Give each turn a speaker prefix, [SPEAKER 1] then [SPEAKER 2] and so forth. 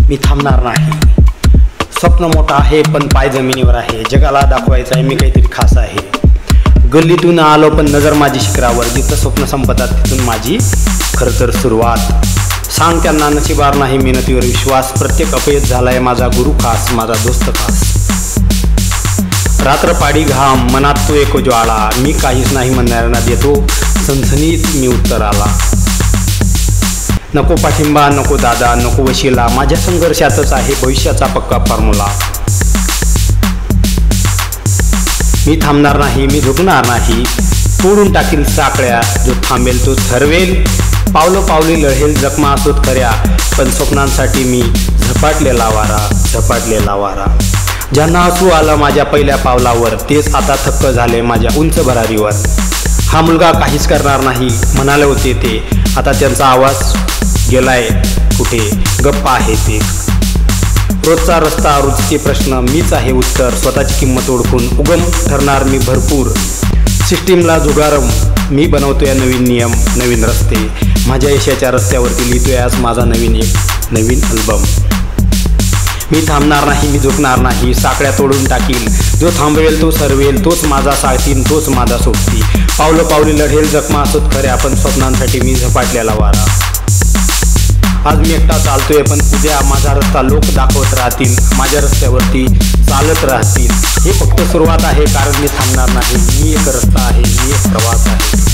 [SPEAKER 1] मी थांबणार नाही। स्वप्न मोठं आहे पण पाय जमिनीवर आहे, जगाला दाखवायचं आहे मी काहीतरी खास आहे। गल्लीतून आलो पण नजर माझी शिखरावर, जिथं स्वप्न संपतात तिथून माझी खरं तर सुरुवात। सांग त्यांना नशिबार नाही मेहनतीवर विश्वास, प्रत्येक अपयश झालाय माझा गुरु खास, माझा दोस्त खास। रात्रपाडी घाम मनात तो एक ज्वाळा, मी काहीच नाही म्हणणाऱ्यांना देतो सनसनीत मी उत्तराला। नको पाठिंबा नको दादा नको वशिला, माझ्या संघर्षातच आहे भविष्याचा पक्का फॉर्म्युला। मी थांबणार नाही मी झुकणार नाही, तोडून टाकील साखळ्या, जो थांबेल तो ठरवेल, पावलं पावली लढेल जखमा असोत खऱ्या, पण स्वप्नांसाठी मी झपाटलेला वारा। ज्यांना हसू आलं माझ्या पहिल्या पावलावर, तेच आता थक्क झाले माझ्या उंच भरारीवर। हा मुलगा काहीच करणार नाही म्हणाले होते ते, आता त्यांचा आवाज गेलाय कुठे, गप्पा आहे ते। रोजचा रस्ता रोजचे प्रश्न मीच आहे उत्तर, स्वतःची किंमत ओळखून उगम ठरणार मी भरपूर। सिस्टीमला जुगारम मी बनवतोय नवीन नियम नवीन रस्ते, माझ्या यशाच्या रस्त्यावरती लिहितोय आज माझा नवीन अल्बम। मी थांबणार नाही मी झुकणार नाही, साखळ्या तोडून टाकील, जो थांबवेल तो सरवेल, तोच माझा सारथी तोच माझा सोबती। पावलं पावली लढेल जखमा असोत खऱ्या, पण स्वप्नांसाठी मी झपाटलेला वारा। आज मी एकटा चालतोय पण उद्या माझा रस्ता लोक दाखवत राहतील, माझ्या रस्त्यावरती चालत राहतील। हे फक्त सुरुवात आहे कारण मी थांबणार नाही, मी एक रस्ता आहे मी एक प्रवास आहे।